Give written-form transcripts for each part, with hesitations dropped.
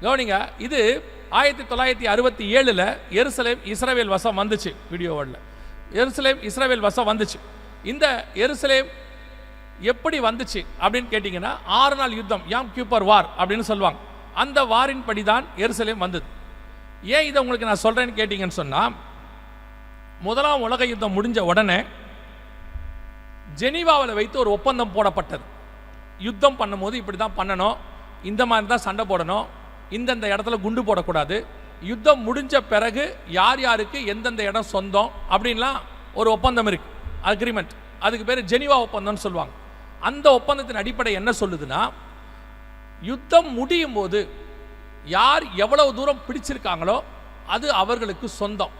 கவனிங்க, இது 1967 எருசலேம் இஸ்ரவேல் வசம் வந்துச்சு. வீடியோவில் எருசலேம் இஸ்ரவேல் வசம் வந்துச்சு. இந்த எருசலேம் எப்படி வந்துச்சு அப்படின்னு கேட்டிங்கன்னா 6 நாள் யுத்தம், யாம் கியூப்பர் வார் அப்படின்னு சொல்லுவாங்க. அந்த வாரின் படி தான் எருசலேம் வந்தது. ஏன் இதை உங்களுக்கு நான் சொல்கிறேன்னு கேட்டிங்கன்னு சொன்னால், முதலாம் உலக யுத்தம் முடிஞ்ச உடனே ஜெனீவாவில் வைத்து ஒரு ஒப்பந்தம் போடப்பட்டது. யுத்தம் பண்ணும்போது இப்படி தான் பண்ணணும், இந்த மாதிரி தான் சண்டை போடணும், இந்தந்த இடத்துல குண்டு போடக்கூடாது, யுத்தம் முடிஞ்ச பிறகு யார் யாருக்கு எந்தெந்த இடம் சொந்தம் அப்படின்லாம் ஒரு ஒப்பந்தம் இருக்கு, அக்ரிமெண்ட். அதுக்கு பேர் ஜெனீவா ஒப்பந்தம்னு சொல்லுவாங்க. அந்த ஒப்பந்தத்தின் அடிப்படை என்ன சொல்லுதுன்னா, யுத்தம் முடியும் போது யார் எவ்வளவு தூரம் பிடிச்சிருக்காங்களோ அது அவர்களுக்கு சொந்தம்,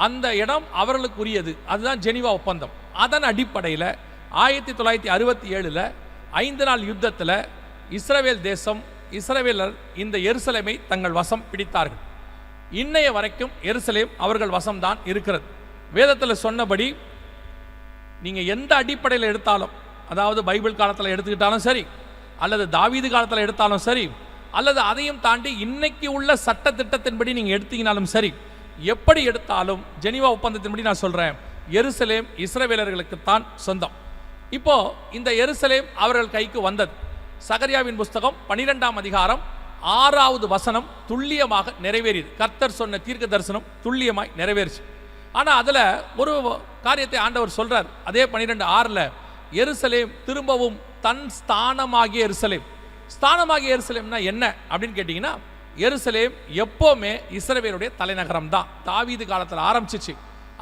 அந்த இடம் அவர்களுக்குரியது. அதுதான் ஜெனீவா ஒப்பந்தம். அதன் அடிப்படையில் 1967 5 நாள் யுத்தத்தில் இஸ்ரவேல் தேசம், இஸ்ரவேலர் இந்த எருசலேமை தங்கள் வசம் பிடித்தார்கள். இன்னைய வரைக்கும் எருசலேம் அவர்கள் வசம்தான் இருக்கிறது. வேதத்தில் சொன்னபடி நீங்கள் எந்த அடிப்படையில் எடுத்தாலும், அதாவது பைபிள் காலத்தில் எடுத்துக்கிட்டாலும் சரி, அல்லது தாவீது காலத்தில் எடுத்தாலும் சரி, அல்லது அதையும் தாண்டி இன்னைக்கு உள்ள சட்ட திட்டத்தின்படி நீங்கள் எடுத்தீங்கனாலும் சரி, எப்படி எடுத்தாலும் ஜெனீவா ஒப்பந்தத்தின்படி நான் சொல்கிறேன், எருசலேம் இஸ்ரவேலர்களுக்குத்தான் சொந்தம். இப்போ இந்த எருசலேம் அவர்கள் கைக்கு வந்தது. சகரியாவின் புஸ்தகம் 12ஆம் அதிகாரம் 6வது வசனம் துல்லியமாக நிறைவேறியது. கர்த்தர் சொன்ன தீர்க்க தரிசனம் துல்லியமாய் நிறைவேறிச்சு. ஆனால் அதில் ஒரு காரியத்தை ஆண்டவர் சொல்றார். அதே 12:6 எருசலேம் திரும்பவும் தன் ஸ்தானமாகிய எருசலேம். ஸ்தானமாகிய எருசலேம்னா என்ன அப்படின்னு கேட்டிங்கன்னா, எருசலேம் எப்போவுமே இஸ்ரவேலுடைய தலைநகரம் தான். தாவீது காலத்தில் ஆரம்பிச்சிச்சு,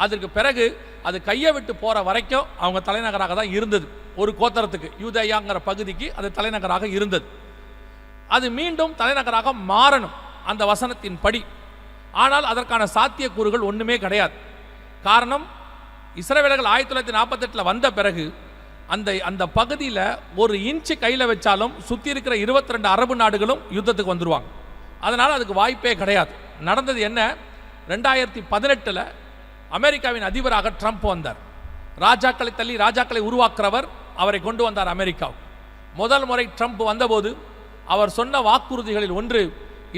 அதற்கு பிறகு அது கையை விட்டு போகிற வரைக்கும் அவங்க தலைநகராக தான் இருந்தது. ஒரு கோத்திரத்துக்கு, யூதேயாங்கிற பகுதிக்கு அது தலைநகராக இருந்தது. அது மீண்டும் தலைநகராக மாறணும் அந்த வசனத்தின் படி. ஆனால் அதற்கான சாத்தியக்கூறுகள் ஒன்றுமே கிடையாது. காரணம், இஸ்ரவேலர்கள் 1948 வந்த பிறகு அந்த பகுதியில் ஒரு இன்ச்சு கையில் வச்சாலும் சுற்றி இருக்கிற 22 அரபு நாடுகளும் யுத்தத்துக்கு வந்துடுவாங்க. அதனால் அதுக்கு வாய்ப்பே கிடையாது. நடந்தது என்ன, 2018 அமெரிக்காவின் அதிபராக ட்ரம்ப் வந்தார். ராஜாக்களை தள்ளி ராஜாக்களை உருவாக்குறவர், அவரை கொண்டு வந்தார் அமெரிக்காவுக்கு. முதல் முறை ட்ரம்ப் வந்தபோது அவர் சொன்ன வாக்குறுதிகளில் ஒன்று,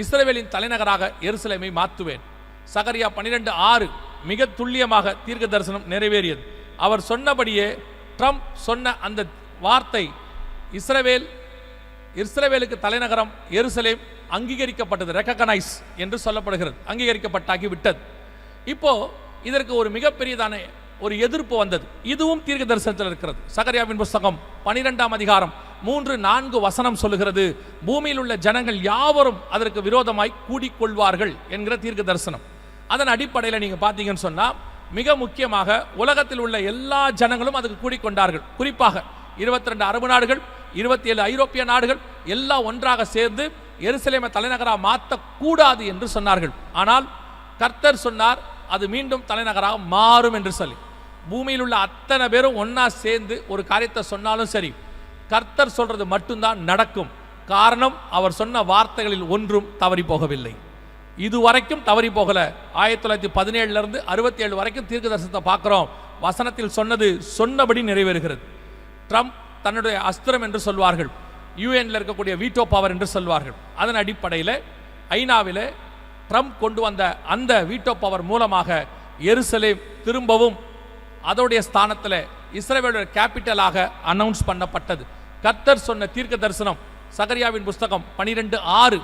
இஸ்ரவேலின் தலைநகராக எருசலேமை மாற்றுவேன். சகரியா 12:6 மிக துல்லியமாக தீர்க்க தரிசனம் நிறைவேறியது. அவர் சொன்னபடியே ட்ரம்ப் சொன்ன அந்த வார்த்தை, இஸ்ரவேலுக்கு தலைநகரம் எருசலேம் அங்கீகரிக்கப்பட்டது, ரெகக்னைஸ் என்று சொல்லப்படுகிறது, அங்கீகரிக்கப்பட்டாகி விட்டது. இப்போ இதற்கு ஒரு மிகப்பெரியதான ஒரு எதிர்ப்பு வந்தது. இதுவும் தீர்க்க தரிசனத்தில் இருக்கிறது. சகரியாவின் புஸ்தகம் 12ஆம் அதிகாரம் 3-4 வசனம் சொல்லுகிறது, பூமியில் உள்ள ஜனங்கள் யாவரும் அதற்கு விரோதமாய் கூடிக்கொள்வார்கள் என்கிற தீர்க்க தரிசனம். அதன் அடிப்படையில் நீங்கள் பார்த்தீங்கன்னு சொன்னால், மிக முக்கியமாக உலகத்தில் உள்ள எல்லா ஜனங்களும் அதுக்கு கூடிக்கொண்டார்கள். குறிப்பாக 22 அரபு நாடுகள், 27 ஐரோப்பிய நாடுகள் எல்லாம் ஒன்றாக சேர்ந்து எருசலேமை தலைநகராக மாற்றக்கூடாது என்று சொன்னார்கள். ஆனால் கர்த்தர் சொன்னார், அது மீண்டும் தலைநகராக மாறும் என்று சொல்லி. பூமியில் உள்ள அத்தனை பேரும் ஒன்னா சேர்ந்து ஒரு காரியத்தை சொன்னாலும் சரி, கர்த்தர் சொல்றது மட்டும்தான் நடக்கும். காரணம், அவர் சொன்ன வார்த்தைகளில் ஒன்றும் தவறி போகவில்லை. இதுவரைக்கும் தவறி போகல. 1917 67 வரைக்கும் தீர்க்க தரிசனத்தை பார்க்கிறோம். வசனத்தில் சொன்னது சொன்னபடி நிறைவேறுகிறது. ட்ரம்ப் தன்னுடைய அஸ்திரம் என்று சொல்வார்கள், யூஎன்ல இருக்கக்கூடிய வீட்டோ பவர் என்று சொல்வார்கள். அதன் அடிப்படையில் ஐநாவில் ட்ரம்ப் கொண்டு வந்த அந்த வீட்டோ பவர் மூலமாக எருசலேம் திரும்பவும் அதோடைய ஸ்தானத்தில் இஸ்ரவேலுடைய கேபிட்டலாக அனௌன்ஸ் பண்ணப்பட்டது. கர்த்தர் சொன்ன தீர்க்க தரிசனம் சகரியாவின் புஸ்தகம் 12:6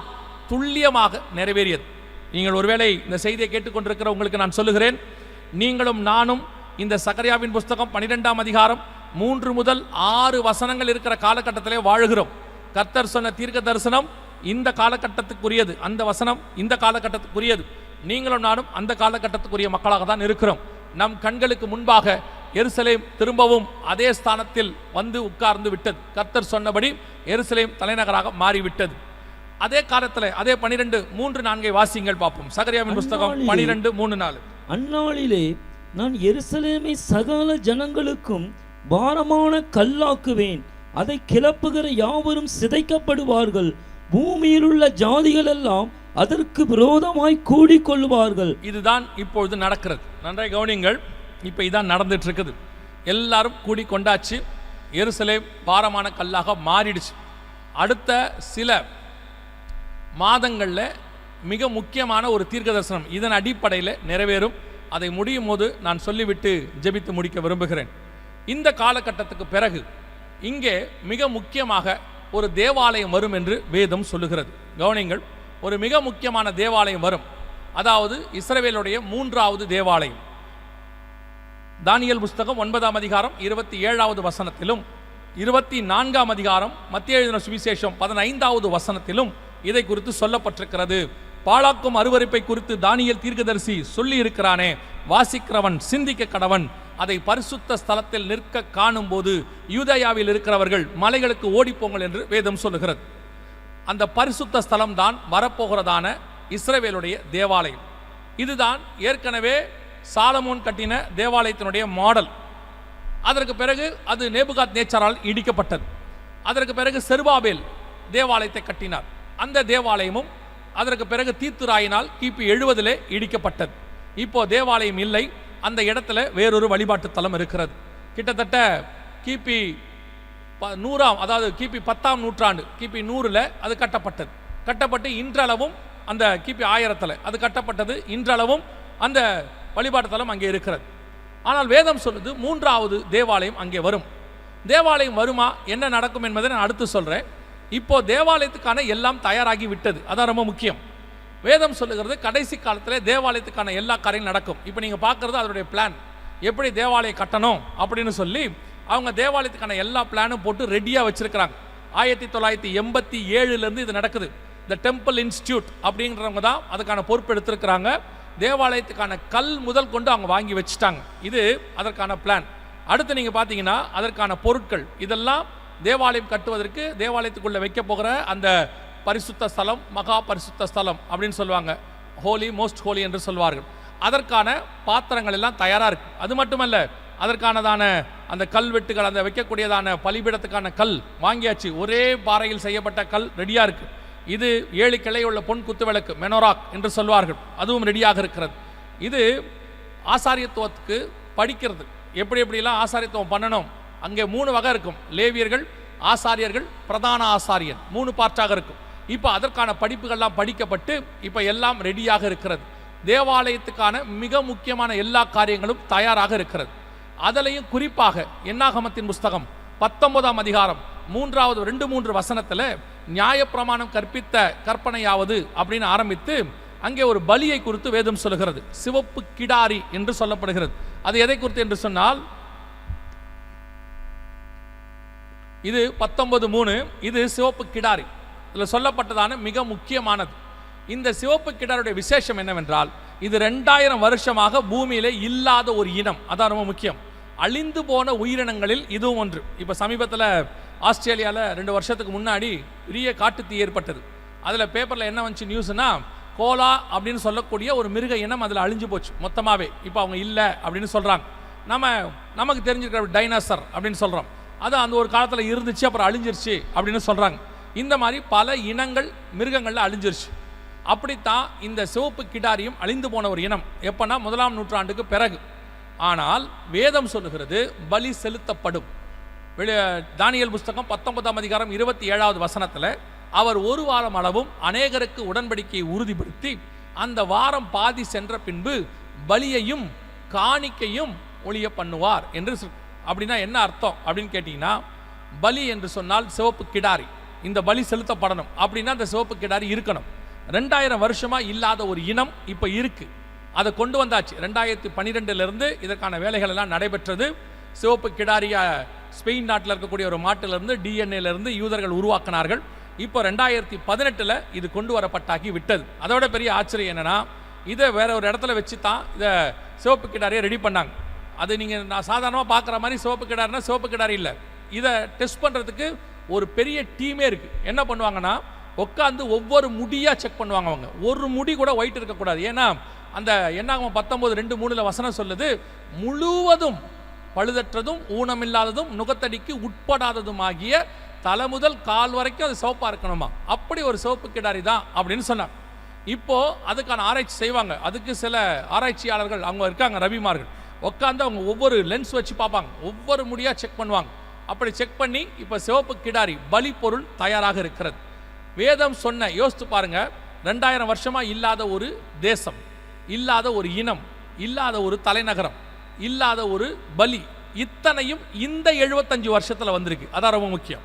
துல்லியமாக நிறைவேறியது. நீங்கள் ஒருவேளை இந்த செய்தியை கேட்டுக்கொண்டிருக்கிற உங்களுக்கு நான் சொல்லுகிறேன், நீங்களும் நானும் இந்த சகரியாவின் புஸ்தகம் 12ஆம் அதிகாரம் 3 முதல் 6 வசனங்கள் இருக்கிற காலகட்டத்திலே வாழுகிறோம். கர்த்தர் சொன்ன தீர்க்க தரிசனம் இந்த காலகட்டத்துக்குரியது, அந்த வசனம் இந்த காலகட்டத்துக்குரியது. நீங்களும் நானும் அந்த காலகட்டத்துக்குரிய மக்களாக தான் இருக்கிறோம். நம் கண்களுக்கு முன்பாக எருசலேம் திரும்பவும் அதே ஸ்தானத்தில் வந்து உட்கார்ந்து விட்டது. கர்த்தர் சொன்னபடி எருசலேம் தலைநகராக மாறிவிட்டது. அதே காலத்தில் அதே 12:3-4 வாசிங்கள் பார்ப்போம். சகரியாவின் புஸ்தகம் 12:3-4. அந்நாளிலே நான் எருசலேமை சகல ஜனங்களுக்கும் பாரமான கல்லாக்குவேன், அதை கிளப்புகிற யாவரும் சிதைக்கப்படுவார்கள், பூமியில் உள்ள ஜாதிகள் எல்லாம் அதற்கு விரோதமாய் கூடிக்கொள்வார்கள். இதுதான் இப்பொழுது நடக்கிறது. நன்றாய் கவனிங்கள். இப்போ இதான் நடந்துட்டு இருக்குது. எல்லாரும் கூடிக்கொண்டாச்சு. எருசலேம் பாரமான கல்லாக மாறிடுச்சு. அடுத்த சில மாதங்களில் மிக முக்கியமான ஒரு தீர்க்க தரிசனம் இதன் அடிப்படையில் நிறைவேறும். அதை முடியும் போது நான் சொல்லிவிட்டு ஜெபித்து முடிக்க விரும்புகிறேன். இந்த காலகட்டத்துக்கு பிறகு இங்கே மிக முக்கியமாக ஒரு தேவாலயம் வரும் என்று வேதம் சொல்லுகிறது. கவனிங்கள், ஒரு மிக முக்கியமான தேவாலயம் வரும். அதாவது இஸ்ரவேலுடைய 3வது தேவாலயம். தானியேல் புஸ்தகம் 9ஆம் அதிகாரம் 27வது வசனத்திலும் 24ஆம் அதிகாரம் மத்தேயு எழுதின சுவிசேஷம் 15வது வசனத்திலும் இதை குறித்து சொல்லப்பட்டிருக்கிறது. பாழாக்கும் அருவருப்பை குறித்து தானியேல் தீர்க்கதரிசி சொல்லி இருக்கிறானே, வாசிக்கிறவன் சிந்திக்க கடவன். அதை பரிசுத்த ஸ்தலத்தில் நிற்க காணும் போது யூதேயாவில் இருக்கிறவர்கள் மலைகளுக்கு ஓடிப்போங்கள் என்று வேதம் சொல்லுகிறது. அந்த பரிசுத்த ஸ்தலம் தான் வரப்போகிறதான இஸ்ரவேலுடைய தேவாலயம். இதுதான் ஏற்கனவே சாலமோன் கட்டின தேவாலயத்தினுடைய மாடல். அதற்கு பிறகு அது நேபுகாத் நேச்சாரால் இடிக்கப்பட்டது. அதற்கு பிறகு செருபாபேல் தேவாலயத்தை கட்டினார். அந்த தேவாலயமும் அதற்கு பிறகு தீத்துராயினால் கிபி 70 இடிக்கப்பட்டது. இப்போ தேவாலயம் இல்லை. அந்த இடத்துல வேறொரு வழிபாட்டு தலம் இருக்கிறது. கிட்டத்தட்ட கிபி 100ஆம், அதாவது கிபி 10ஆம் நூற்றாண்டு, கிபி 100 அது கட்டப்பட்டது. கட்டப்பட்டு இன்றளவும் அந்த கிபி 1000 அது கட்டப்பட்டது. இன்றளவும் அந்த வழிபாட்டு தலம் அங்கே இருக்கிறது. ஆனால் வேதம் சொல்லுது 3வது தேவாலயம் அங்கே வரும். தேவாலயம் வருமா, என்ன நடக்கும் என்பதை நான் அடுத்து சொல்கிறேன். இப்போ தேவாலயத்துக்கான எல்லாம் தயாராகி விட்டது. அதான் ரொம்ப முக்கியம். வேதம் சொல்லுகிறது கடைசி காலத்தில் தேவாலயத்துக்கான எல்லா காரியங்களும் நடக்கும். இப்போ நீங்கள் பார்க்குறது அதனுடைய பிளான், எப்படி தேவாலயம் கட்டணும் அப்படின்னு சொல்லி அவங்க தேவாலயத்துக்கான எல்லா பிளானும் போட்டு ரெடியாக வச்சுருக்கிறாங்க. 1987 இது நடக்குது. த டெம்பிள் இன்ஸ்டியூட் அப்படிங்கிறவங்க தான் அதுக்கான பொறுப்பு எடுத்திருக்கிறாங்க. தேவாலயத்துக்கான கல் முதல் கொண்டு அவங்க வாங்கி வச்சுட்டாங்க. இது அதற்கான பிளான். அடுத்து நீங்கள் பார்த்தீங்கன்னா அதற்கான பொருட்கள் இதெல்லாம் தேவாலயம் கட்டுவதற்கு தேவாலயத்துக்குள்ளே வைக்க போகிற அந்த பரிசுத்த ஸ்தலம், மகா பரிசுத்த ஸ்தலம் அப்படின்னு சொல்லுவாங்க, ஹோலி, மோஸ்ட் ஹோலி என்று சொல்வார்கள். அதற்கான பாத்திரங்கள் எல்லாம் தயாராக இருக்குது. அது மட்டுமல்ல, அதற்கானதான அந்த கல்வெட்டுகள், அந்த வைக்கக்கூடியதான பலிபீடத்துக்கான கல் வாங்கியாச்சு. ஒரே பாறையில் செய்யப்பட்ட கல் ரெடியாக இருக்குது. இது 7 கிளையுள்ள பொன் குத்துவிளக்கு, மெனோராக் என்று சொல்வார்கள், அதுவும் ரெடியாக இருக்கிறது. இது ஆசாரியத்துவத்துக்கு படிக்கிறது, எப்படி எப்படிலாம் ஆசாரியத்துவம் பண்ணணும். அங்கே 3 வகை இருக்கும், லேவியர்கள், ஆசாரியர்கள், பிரதான ஆசாரியன், 3 பார்ட்டாக இருக்கும். இப்போ அதற்கான படிப்புகள்லாம் படிக்கப்பட்டு இப்போ எல்லாம் ரெடியாக இருக்கிறது. தேவாலயத்துக்கான மிக முக்கியமான எல்லா காரியங்களும் தயாராக இருக்கிறது. அதிலையும் குறிப்பாக என்னாகமத்தின் புஸ்தகம் 19ஆம் அதிகாரம் 2-3 வசனத்தில் நியாயப்பிரமாணம் கற்பித்த கற்பனையாவது அப்படின்னு ஆரம்பித்து அங்கே ஒரு பலியை குறித்து வேதம் சொல்லுகிறது. சிவப்பு கிடாரி என்று சொல்லப்படுகிறது. அது எதை குறித்து என்று சொன்னால், இது 19:3, இது சிவப்பு கிடாரி. இதில் சொல்லப்பட்டதான மிக முக்கியமானது. இந்த சிவப்பு கிடாருடைய விசேஷம் என்னவென்றால், இது 2000 வருஷமாக பூமியிலே இல்லாத ஒரு இனம். அதான் ரொம்ப முக்கியம். அழிந்து போன உயிரினங்களில் இதுவும் ஒன்று. இப்போ சமீபத்தில் ஆஸ்திரேலியாவில் 2 வருஷத்துக்கு முன்னாடி பெரிய காட்டுத்தீ ஏற்பட்டது. அதில் பேப்பரில் என்ன வந்துச்சு நியூஸ்னா, கோலா அப்படின்னு சொல்லக்கூடிய ஒரு மிருக இனம் அதில் அழிஞ்சு போச்சு மொத்தமாகவே. இப்போ அவங்க இல்லை அப்படின்னு சொல்கிறாங்க. நமக்கு தெரிஞ்சிருக்கிற டைனோசர் அப்படின்னு சொல்கிறோம், அது அந்த ஒரு காலத்தில் இருந்துச்சு, அப்புறம் அழிஞ்சிருச்சு அப்படின்னு சொல்கிறாங்க. இந்த மாதிரி பல இனங்கள் மிருகங்களில் அழிஞ்சிருச்சு. அப்படித்தான் இந்த சிவப்பு கிடாரியும் அழிந்து போன ஒரு இனம். எப்போனா 1ஆம் நூற்றாண்டுக்கு பிறகு. ஆனால் வேதம் சொல்லுகிறது பலி செலுத்தப்படும். தானியேல் புஸ்தகம் 19ஆம் அதிகாரம் 27வது வசனத்தில், அவர் 1 வாரம் அளவும் அநேகருக்கு உடன்படிக்கையை உறுதிப்படுத்தி அந்த வாரம் பாதி சென்ற பின்பு பலியையும் காணிக்கையும் ஒழிய பண்ணுவார் என்று. அப்படின்னா என்ன அர்த்தம் அப்படின்னு கேட்டிங்கன்னா, பலி என்று சொன்னால் சிவப்பு கிடாரி, இந்த பலி செலுத்தப்படணும் அப்படின்னா அந்த சிவப்பு கிடாரி இருக்கணும். 2000 வருஷமாக இல்லாத ஒரு இனம் இப்போ இருக்குது. அதை கொண்டு வந்தாச்சு. 2012 இதற்கான வேலைகள் எல்லாம் நடைபெற்றது. சிவப்பு கிடாரியா ஸ்பெயின் நாட்டில் இருக்கக்கூடிய ஒரு மாட்டிலிருந்து DNA யூதர்கள் உருவாக்கினார்கள். இப்போ 2018 இது கொண்டு வரப்பட்டாக்கி விட்டது. அதோட பெரிய ஆச்சரியம் என்னன்னா, இதை வேற ஒரு இடத்துல வச்சு தான் இதை சிவப்பு கிடாரியை ரெடி பண்ணாங்க. அது நீங்கள் நான் சாதாரணமாக பார்க்குற மாதிரி சிவப்பு கிடாரினா சிவப்பு கிடாரி இல்லை. இதை டெஸ்ட் பண்ணுறதுக்கு ஒரு பெரிய டீமே இருக்குது. என்ன பண்ணுவாங்கன்னா, உட்காந்து ஒவ்வொரு முடியாக செக் பண்ணுவாங்க. அவங்க ஒரு முடி கூட ஒயிட் இருக்கக்கூடாது. ஏன்னா அந்த என்னாகும் 19:2-3 வசனம் சொல்லுது, முழுவதும் பழுதற்றதும் ஊனமில்லாததும் நுகத்தடிக்கு உட்படாததுமாகிய தலை முதல் கால் வரைக்கும் அது சிவப்பாக இருக்கணுமா. அப்படி ஒரு சிவப்பு கிடாரி தான் அப்படின்னு சொன்னாங்க. இப்போ அதுக்கான ஆராய்ச்சி செய்வாங்க. அதுக்கு சில ஆராய்ச்சியாளர்கள் அவங்க இருக்காங்க, ரவிமார்கள். உட்காந்து அவங்க ஒவ்வொரு லென்ஸ் வச்சு பார்ப்பாங்க, ஒவ்வொரு முடியாக செக் பண்ணுவாங்க. அப்படி செக் பண்ணி இப்போ சிவப்பு கிடாரி பலி பொருள் தயாராக இருக்கிறது. வேதம் சொன்ன, யோசித்து பாருங்க, 2000 வருஷமா இல்லாத ஒரு தேசம், இல்லாத ஒரு இனம், இல்லாத ஒரு தலைநகரம், இல்லாத ஒரு பலி, இத்தனையும் இந்த 75 வருஷத்துல வந்திருக்கு. அதான் ரொம்ப முக்கியம்.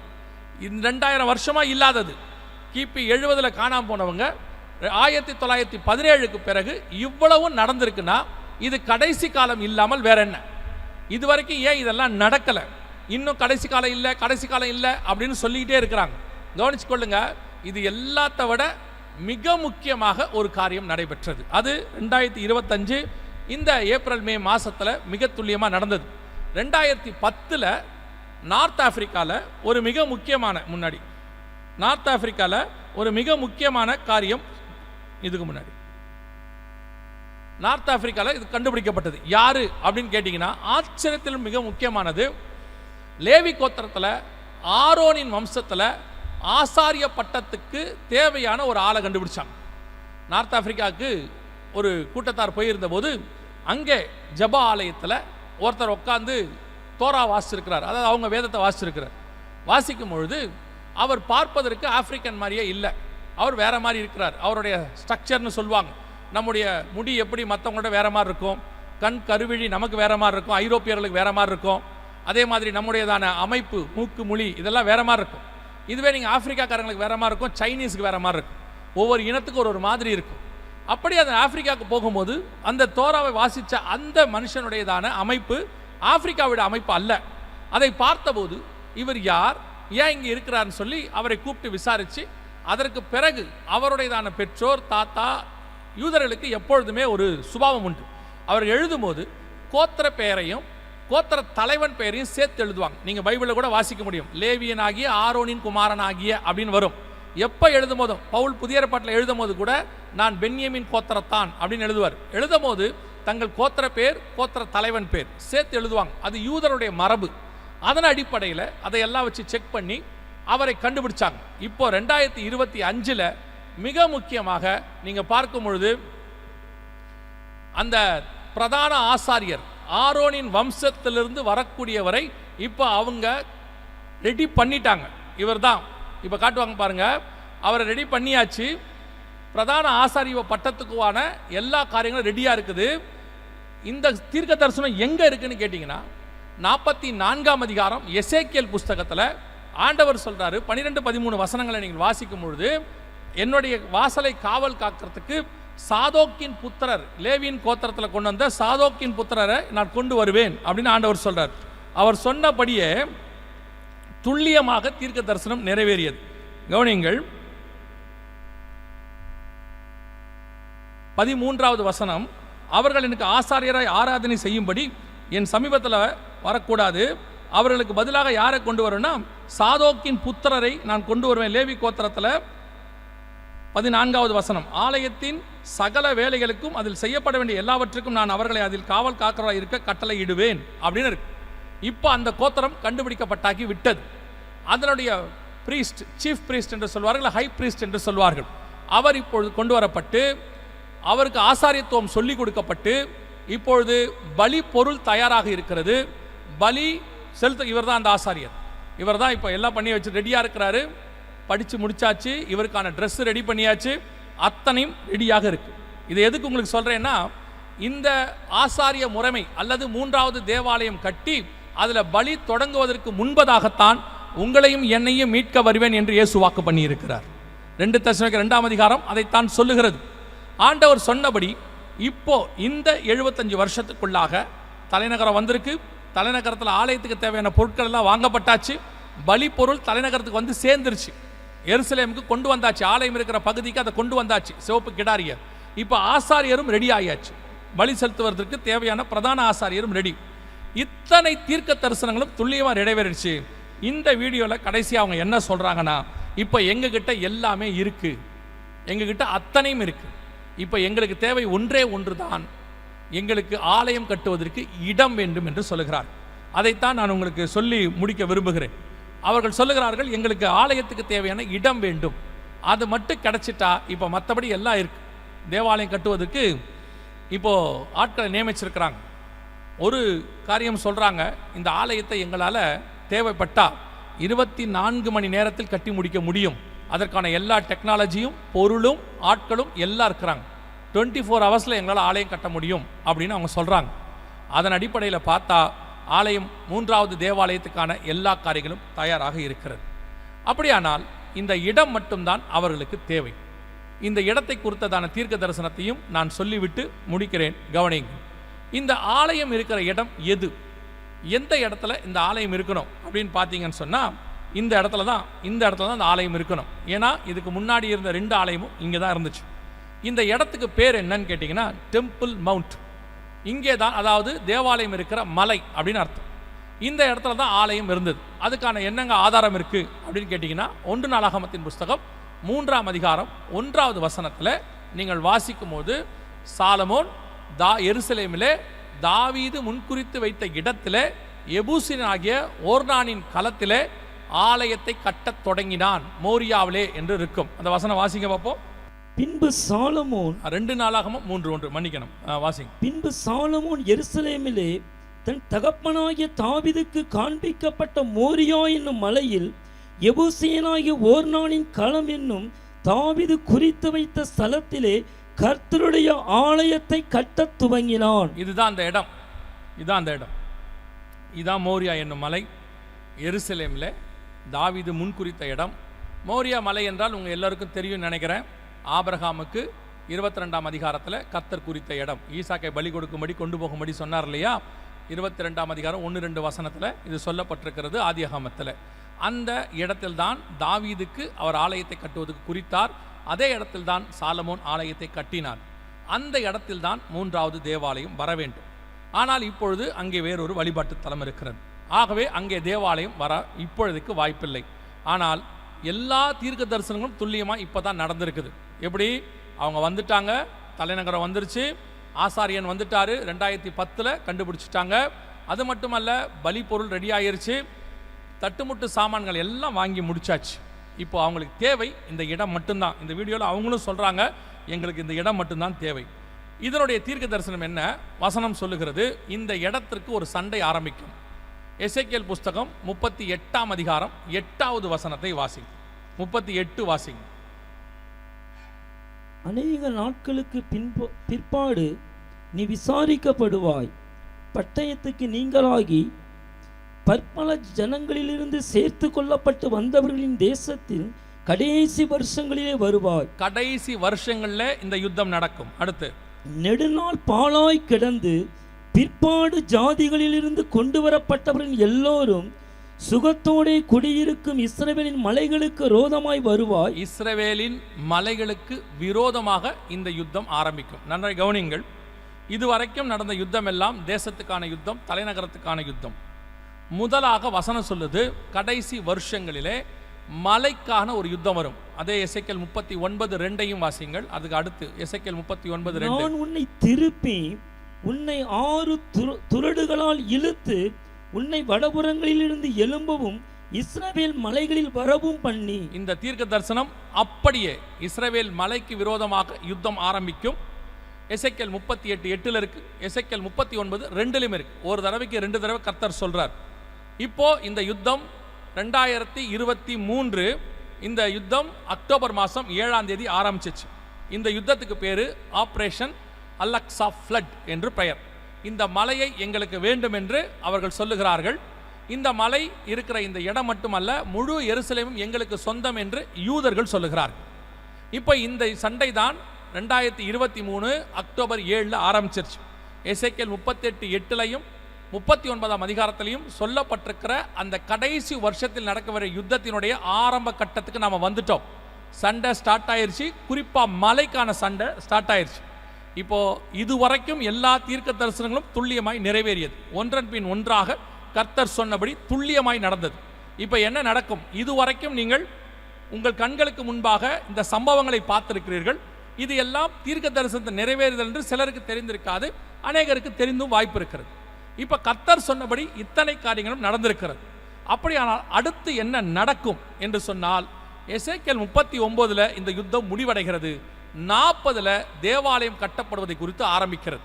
இந்த 2000 வருஷமா இல்லாதது கிபி 70 காணாம போனவங்க 1917க்கு பிறகு இவ்வளவு நடந்திருக்குன்னா இது கடைசி காலம் இல்லாமல் வேற என்ன? இதுவரைக்கும் ஏன் இதெல்லாம் நடக்கல? இன்னும் கடைசி காலம் இல்லை, கடைசி காலம் இல்லை அப்படின்னு சொல்லிக்கிட்டே இருக்கிறாங்க. கவனிச்சு கொள்ளுங்க, இது எல்லாத்த விட மிக முக்கியமாக ஒரு காரியம் நடைபெற்றது. அது 2025 இந்த ஏப்ரல் மே மாசத்துல மிக துல்லியமா நடந்தது. 2010 நார்த் ஆப்பிரிக்கால ஒரு மிக முக்கியமான, முன்னாடி நார்த் ஆப்பிரிக்கால ஒரு மிக முக்கியமான காரியம், இதுக்கு முன்னாடி நார்த் ஆப்பிரிக்கால இது கண்டுபிடிக்கப்பட்டது. யாரு அப்படின்னு கேட்டீங்கன்னா, ஆச்சரியத்தில் மிக முக்கியமானது, லேவி கோத்திரத்துல ஆரோனின் வம்சத்துல ஆசாரிய பட்டத்துக்கு தேவையான ஒரு ஆளை கண்டுபிடிச்சாங்க. நார்த் ஆப்பிரிக்காவுக்கு ஒரு கூட்டத்தார் போயிருந்த போது அங்கே ஜபா ஆலயத்தில் ஒருத்தர் உட்காந்து தோரா வாசிச்சிருக்கிறார், அதாவது அவங்க வேதத்தை வாசிச்சிருக்கிறார். வாசிக்கும் பொழுது அவர் பார்ப்பதற்கு ஆப்பிரிக்கன் மாதிரியே இல்லை, அவர் வேற மாதிரி இருக்கிறார். அவருடைய ஸ்ட்ரக்சர்னு சொல்லுவாங்க, நம்முடைய முடி எப்படி மற்றவங்களோட வேற மாதிரி இருக்கும், கண் கருவிழி நமக்கு வேற மாதிரி இருக்கும், ஐரோப்பியர்களுக்கு வேற மாதிரி இருக்கும், அதே மாதிரி நம்முடையதான அமைப்பு, மூக்கு மொழி இதெல்லாம் வேற மாதிரி இருக்கும். இதுவே நீங்கள் ஆப்பிரிக்காக்காரங்களுக்கு வேற மாதிரி இருக்கும், சைனீஸுக்கு வேற மாதிரி இருக்கும், ஒவ்வொரு இனத்துக்கு ஒரு மாதிரி இருக்கும். அப்படி அந்த ஆப்பிரிக்காவுக்கு போகும்போது அந்த தோராவை வாசித்த அந்த மனுஷனுடையதான அமைப்பு ஆப்பிரிக்காவுடைய அமைப்பு அல்ல. அதை பார்த்தபோது இவர் யார், ஏன் இங்கே இருக்கிறார்னு சொல்லி அவரை கூப்பிட்டு விசாரித்து, அதற்கு பிறகு அவருடையதான பெற்றோர், தாத்தா, யூதர்களுக்கு எப்பொழுதுமே ஒரு சுபாவம் உண்டு. அவர் எழுதும்போது கோத்திர பெயரையும் கோத்திர தலைவன் பெயரையும் சேர்த்து எழுதுவாங்க. நீங்கள் பைபிளில் கூட வாசிக்க முடியும், லேவியன் ஆகிய ஆரோனின் குமாரன் ஆகிய அப்படின்னு வரும். எப்போ எழுதும் போதும், பவுல் புதிய ஏற்பாட்டில் எழுதும் போது கூட நான் பென்யமின் கோத்திரத்தான் அப்படின்னு எழுதுவார். எழுதும் போது தங்கள் கோத்திர பேர், கோத்திர தலைவன் பேர் சேர்த்து எழுதுவாங்க. அது யூதருடைய மரபு. அதன் அடிப்படையில் அதையெல்லாம் வச்சு செக் பண்ணி அவரை கண்டுபிடிச்சாங்க. இப்போ 2025 மிக முக்கியமாக நீங்கள் பார்க்கும் பொழுது அந்த பிரதான ஆசாரியர் ஆரோனின் வம்சத்திலிருந்து வரக்கூடியவரை இப்போ அவங்க ரெடி பண்ணிட்டாங்க. இவர் தான் இப்போ காட்டுவாங்க பாருங்க, அவரை ரெடி பண்ணியாச்சு. பிரதான ஆசாரிய பட்டத்துக்குவான எல்லா காரியங்களும் ரெடியாக இருக்குது. இந்த தீர்க்க தரிசனம் எங்கே இருக்குன்னு கேட்டிங்கன்னா, 44ஆம் அதிகாரம் எசேக்கியேல் புஸ்தகத்தில் ஆண்டவர் சொல்கிறாரு, 12-13 வசனங்களை நீங்கள் வாசிக்கும் பொழுது, என்னுடைய வாசலை காவல் காக்கிறதுக்கு சாதோக்கின் புத்திரர், லேவியின் கோத்திரத்தில் கொண்டு வந்த சாதோக்கின் புத்திரரை நான் கொண்டு வருவேன் அப்படின்னு ஆண்டவர் சொல்கிறார். அவர் சொன்னபடியே துல்லியமாக தீர்க்க தரிசனம் நிறைவேறியது. கவனிங்கள், 13வது வசனம், அவர்கள் எனக்கு ஆசாரியராய் ஆராதனை செய்யும்படி என் சமீபத்தில் வரக்கூடாது, அவர்களுக்கு பதிலாக யாரை கொண்டு வரும்னா சாதோக்கின் புத்திரரை நான் கொண்டு வருவேன். லேவி கோத்திரத்தில் 14வது வசனம், ஆலயத்தின் சகல வேலைகளுக்கும் அதில் செய்யப்பட வேண்டிய எல்லாவற்றுக்கும் நான் அவர்களை அதில் காவல் காக்கிறவராக இருக்க கட்டளை இடுவேன் அப்படின்னு இருக்கு. இப்போ அந்த கோத்திரம் கண்டுபிடிக்கப்பட்டாக்கி விட்டது. அதனுடைய பிரீஸ்ட், சீஃப் பிரீஸ்ட் என்று சொல்வார்கள், ஹை பிரீஸ்ட் என்று சொல்வார்கள், அவர் இப்பொழுது கொண்டு வரப்பட்டு அவருக்கு ஆசாரியத்துவம் சொல்லிக் கொடுக்கப்பட்டு இப்பொழுது பலி பொருள் தயாராக இருக்கிறது. பலி செலுத்த இவர் தான் அந்த ஆசாரியர். இவர் தான் இப்போ எல்லாம் பண்ணி வச்சு ரெடியாக இருக்கிறாரு. படித்து முடிச்சாச்சு, இவருக்கான ட்ரெஸ் ரெடி பண்ணியாச்சு, அத்தனையும் ரெடியாக இருக்கு. இது எதுக்கு உங்களுக்கு சொல்கிறேன்னா, இந்த ஆசாரிய முறைமை அல்லது 3வது தேவாலயம் கட்டி அதில் பலி தொடங்குவதற்கு முன்பதாகத்தான் உங்களையும் என்னையும் மீட்க வருவேன் என்று இயேசு வாக்கு பண்ணி இருக்கிறார். 2 தெசலோனிக்கேயர் 2ஆம் அதிகாரம் அதைத்தான் சொல்லுகிறது. ஆண்டவர் சொன்னபடி இப்போ இந்த 75 வருஷத்துக்குள்ளாக தலைநகரம் வந்திருக்கு. தலைநகரத்தில் ஆலயத்துக்கு தேவையான பொருட்கள் எல்லாம் வாங்கப்பட்டாச்சு. பலி பொருள் தலைநகரத்துக்கு வந்து சேர்ந்துருச்சு. எருசலேமுக்கு கொண்டு வந்தாச்சு, ஆலயம் இருக்கிற பகுதிக்கு அதை கொண்டு வந்தாச்சு, சிவப்பு கிடாரியர். இப்போ ஆசாரியரும் ரெடி ஆயாச்சு, பலி செலுத்துவதற்கு தேவையான பிரதான ஆசாரியரும் ரெடி. இத்தனை தீர்க்க தரிசனங்களும் துல்லியமாக நிறைவேறிடுச்சு. இந்த வீடியோவில் கடைசியாக அவங்க என்ன சொல்கிறாங்கன்னா, இப்போ எங்ககிட்ட எல்லாமே இருக்குது, எங்ககிட்ட அத்தனையும் இருக்குது. இப்போ எங்களுக்கு தேவை ஒன்றே ஒன்று தான், எங்களுக்கு ஆலயம் கட்டுவதற்கு இடம் வேண்டும் என்று சொல்லுகிறார். அதைத்தான் நான் உங்களுக்கு சொல்லி முடிக்க விரும்புகிறேன். அவர்கள் சொல்லுகிறார்கள், எங்களுக்கு ஆலயத்துக்கு தேவையான இடம் வேண்டும், அது மட்டும் கிடைச்சிட்டா இப்போ மற்றபடி எல்லாம் இருக்கு. தேவாலயம் கட்டுவதற்கு இப்போ ஆட்களை நியமிச்சிருக்கிறாங்க. ஒரு காரியம் சொல்கிறாங்க, இந்த ஆலயத்தை எங்களால் தேவைப்பட்டா 24 மணி நேரத்தில் கட்டி முடிக்க முடியும் அதற்கான எல்லா டெக்னாலஜியும் பொருளும் ஆட்களும் எல்லாம் இருக்கிறாங்க. 24 ஹவர்ஸில் எங்களால் ஆலயம் கட்ட முடியும் அப்படின்னு அவங்க சொல்கிறாங்க. அதன் அடிப்படையில் பார்த்தா ஆலயம் 3வது தேவாலயத்துக்கான எல்லா காரியங்களும் தயாராக இருக்கிறது. அப்படியானால் இந்த இடம் மட்டும்தான் அவர்களுக்கு தேவை. இந்த இடத்தை குறித்ததான தீர்க்க தரிசனத்தையும் நான் சொல்லிவிட்டு முடிக்கிறேன், கவனிங்க. இந்த ஆலயம் இருக்கிற இடம் எது, எந்த இடத்துல இந்த ஆலயம் இருக்கணும் அப்படின்னு பார்த்தீங்கன்னு சொன்னால் இந்த இடத்துல தான் இந்த ஆலயம் இருக்கணும். ஏன்னா இதுக்கு முன்னாடி இருந்த 2 ஆலயமும் இங்கே தான் இருந்துச்சு. இந்த இடத்துக்கு பேர் என்னன்னு கேட்டிங்கன்னா டெம்பிள் மவுண்ட். இங்கே தான், அதாவது தேவாலயம் இருக்கிற மலை அப்படின்னு அர்த்தம். இந்த இடத்துல தான் ஆலயம் இருந்தது. அதுக்கான என்னங்க ஆதாரம் இருக்குது அப்படின்னு கேட்டிங்கன்னா 1 நாளாகமத்தின் புஸ்தகம் 3ஆம் அதிகாரம் 1வது வசனத்தில் நீங்கள் வாசிக்கும் போது சாலமோன் எருசலேமிலே தாவீது முன்குறித்து வைத்த இடத்திலே எபூசியனாகிய ஓர்னானின் களத்திலே ஆலயத்தை கட்டத் தொடங்கினான் மோரியாவிலே என்று இருக்கும். அந்த வசனம் வாசிங்க பார்ப்போம். பின்பு சாலமோன் 2 நாளாகமம் 3:1 மன்னிக்கணும், வாசிங்க. பின்பு சாலமோன் எருசலேமிலே தன் தகப்பனாகிய தாவீதுக்கு காண்பிக்கப்பட்ட மோரியா என்னும் மலையில் எபூசியனாகிய ஓர்னானின் களம் என்னும் தாவீது குறித்து வைத்த ஸ்தலத்திலே கர்த்தருடைய ஆலயத்தை கட்டத் துவங்கினான். இதுதான் அந்த இடம், இதான் மோரியா என்னும் மலை, எருசலேமில் தாவீது முன்குறித்த இடம். மோரியா மலை என்றால் உங்கள் எல்லாருக்கும் தெரியும் நினைக்கிறேன். ஆபிரகாமுக்கு 22ஆம் அதிகாரத்தில் கர்த்தர் குறித்த இடம், ஈசாக்கை பலி கொடுக்கும்படி கொண்டு போகும்படி சொன்னார் இல்லையா? 22ஆம் அதிகாரம் 1-2 வசனத்தில் இது சொல்லப்பட்டிருக்கிறது. ஆதியாகமத்தில் அந்த இடத்தில்தான் தாவீதுக்கு அவர் ஆலயத்தை கட்டுவதற்கு குறித்தார். அதே இடத்தில்தான் சாலமோன் ஆலயத்தை கட்டினார். அந்த இடத்தில்தான் 3வது தேவாலயம் வர வேண்டும். ஆனால் இப்பொழுது அங்கே வேறொரு வழிபாட்டு தலம் இருக்கிறது. ஆகவே அங்கே தேவாலயம் வர இப்பொழுதுக்கு வாய்ப்பில்லை. ஆனால் எல்லா தீர்க்க தரிசனங்களும் துல்லியமாக இப்போ தான் நடந்திருக்குது. எப்படி? அவங்க வந்துட்டாங்க, தலைநகரம் வந்துருச்சு, ஆசாரியன் வந்துட்டாரு, 2010 கண்டுபிடிச்சிட்டாங்க. அது மட்டுமல்ல, பலி பொருள் ரெடி ஆயிருச்சு, தட்டுமுட்டு சாமான்கள் எல்லாம் வாங்கி முடிச்சாச்சு. இப்போ அவங்களுக்கு தேவை இந்த இடம் மட்டும்தான். இந்த வீடியோவில் அவங்களும் சொல்கிறாங்க, எங்களுக்கு இந்த இடம் மட்டும்தான் தேவை. இதனுடைய தீர்க்க தரிசனம் என்ன? வசனம் சொல்லுகிறது, இந்த இடத்திற்கு ஒரு சண்டை ஆரம்பிக்கும். எசேக்கியேல் புஸ்தகம் 38ஆம் அதிகாரம் 8வது வசனத்தை வாசிங்க. 38 வாசிங்க. அநேக நாட்களுக்கு பிற்பாடு நீ விசாரிக்கப்படுவாய், பட்டயத்துக்கு நீங்களாகி பற்பல ஜனங்களிலிருந்து சேர்த்து கொள்ளப்பட்டு வந்தவர்களின் தேசத்தில் கடைசி வருஷங்களிலே வருவாய். கடைசி வருஷங்களில் இந்த யுத்தம் நடக்கும். அடுத்து, நெடுநாள் பாழாய் கிடந்து பிற்பாடு ஜாதிகளிலிருந்து கொண்டு வரப்பட்டவர்கள் எல்லோரும் சுகத்தோடே குடியிருக்கும் இஸ்ரவேலின் மலைகளுக்கு விரோதமாய் வருவாய். இஸ்ரவேலின் மலைகளுக்கு விரோதமாக இந்த யுத்தம் ஆரம்பிக்கும். நன்றாய் கவனிங்கள். இதுவரைக்கும் நடந்த யுத்தம் எல்லாம் தேசத்துக்கான யுத்தம், தலைநகரத்துக்கான யுத்தம். முதலாக வசனம் சொல்லுது, கடைசி வருஷங்களிலே மலைக்கான ஒரு யுத்தம் வரும். அதே எசேக்கியேல் 39:2 வாசிங்கள். அதுக்கு அடுத்து எசேக்கியேல் 39:2. நான் உன்னை திருப்பி உன்னை 6 துறடுகளால் இழுத்து உன்னை வடபுறங்களிலிருந்து எழும்பவும் இஸ்ரவேல் மலைகளில் வரவும் பண்ணி. இந்த தீர்க்க தரிசனம் அப்படியே இஸ்ரவேல் மலைக்கு விரோதமாக யுத்தம் ஆரம்பிக்கும். எசேக்கியேல் 38:8 இருக்கு, எசேக்கியேல் 39:2 இருக்கு. ஒரு தடவைக்கு 2 தடவை கர்த்தர் சொல்றார். இப்போ இந்த யுத்தம் 2023, இந்த யுத்தம் அக்டோபர் மாதம் 7ஆம் தேதி ஆரம்பிச்சிச்சு. இந்த யுத்தத்துக்கு பேரு ஆபரேஷன் அலெக்சா ஃப்ளட் என்று பெயர். இந்த மலையை எங்களுக்கு வேண்டும் என்று அவர்கள் சொல்லுகிறார்கள். இந்த மலை இருக்கிற இந்த இடம் மட்டுமல்ல, முழு எருசலேமும் எங்களுக்கு சொந்தம் என்று யூதர்கள் சொல்லுகிறார்கள். இப்போ இந்த சண்டை தான் 2023 அக்டோபர் 7 ஆரம்பிச்சிருச்சு. எசேக்கியேல் 38:8 39ஆம் அதிகாரத்திலையும் சொல்லப்பட்டிருக்கிற அந்த கடைசி வருஷத்தில் நடக்க யுத்தத்தினுடைய ஆரம்ப கட்டத்துக்கு நாம் வந்துட்டோம். சண்டை ஸ்டார்ட் ஆயிருச்சு, குறிப்பாக மலைக்கான சண்டை ஸ்டார்ட் ஆயிருச்சு. இப்போ இதுவரைக்கும் எல்லா தீர்க்க தரிசனங்களும் துல்லியமாய் நிறைவேறியது. ஒன்றன் பின் ஒன்றாக கர்த்தர் சொன்னபடி துல்லியமாய் நடந்தது. இப்போ என்ன நடக்கும்? இதுவரைக்கும் நீங்கள் உங்கள் கண்களுக்கு முன்பாக இந்த சம்பவங்களை பார்த்திருக்கிறீர்கள். இது எல்லாம் தீர்க்க தரிசனத்தை நிறைவேறுதல் என்று சிலருக்கு தெரிந்திருக்காது, அநேகருக்கு தெரிந்தும் வாய்ப்பு இருக்கிறது. இப்போ கர்த்தர் சொன்னபடி இத்தனை காரியங்களும் நடந்திருக்கிறது. அப்படியானால் அடுத்து என்ன நடக்கும் என்று சொன்னால், எசேக்கியேல் 39 இந்த யுத்தம் முடிவடைகிறது. 40 தேவாலயம் கட்டப்படுவதை குறித்து ஆரம்பிக்கிறது.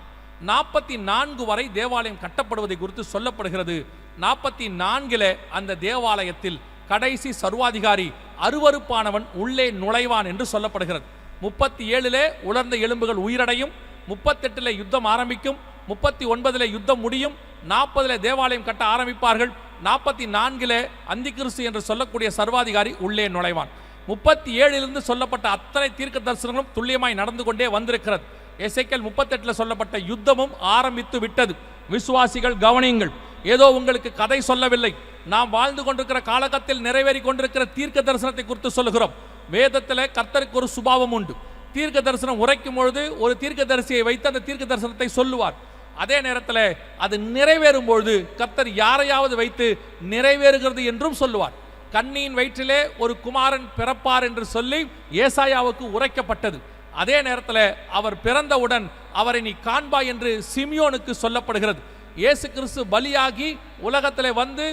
44 வரை தேவாலயம் கட்டப்படுவதை குறித்து சொல்லப்படுகிறது. 44 அந்த தேவாலயத்தில் கடைசி சர்வாதிகாரி அருவருப்பானவன் உள்ளே நுழைவான் என்று சொல்லப்படுகிறது. 37 உலர்ந்த எலும்புகள் உயிரடையும், 38 யுத்தம் ஆரம்பிக்கும், 39 யுத்தம் முடியும், 40 தேவாலயம் கட்ட ஆரம்பிப்பார்கள், 44 அந்திகிறிஸ்து என்று சொல்லக்கூடிய சர்வாதிகாரி உள்ளே நுழைவான். 37 சொல்லப்பட்ட அத்தனை தீர்க்க தரிசனங்களும் துல்லியமாய் நடந்து கொண்டே வந்திருக்கிறது. எசேக்கியேல் 38 சொல்லப்பட்ட யுத்தமும் ஆரம்பித்து விட்டது. விசுவாசிகள் கவனியுங்கள், ஏதோ உங்களுக்கு கதை சொல்லவில்லை, நாம் வாழ்ந்து கொண்டிருக்கிற காலகட்டத்தில் நிறைவேறி கொண்டிருக்கிற தீர்க்க தரிசனத்தை குறித்து சொல்லுகிறோம். வேதத்தில் கர்த்தருக்கு ஒரு சுபாவம் உண்டு. தீர்க்க தரிசனம் உரைக்கும் பொழுது ஒரு தீர்க்க தரிசியை வைத்து அந்த தீர்க்க தரிசனத்தை சொல்லுவார். அதே நேரத்தில் அது நிறைவேறும் பொழுது கர்த்தர் யாரையாவது வைத்து நிறைவேறுகிறது என்றும் சொல்லுவார். கன்னியின் வயிற்றிலே ஒரு குமாரன் பிறப்பார் என்று சொல்லி ஏசாயாவுக்கு உரைக்கப்பட்டது. அதே நேரத்தில் அவர் பிறந்தவுடன் அவரை நீ காண்பாய் என்று சிமியோனுக்கு சொல்லப்படுகிறது. இயேசு கிறிஸ்து பலியாகி உலகத்திலே வந்து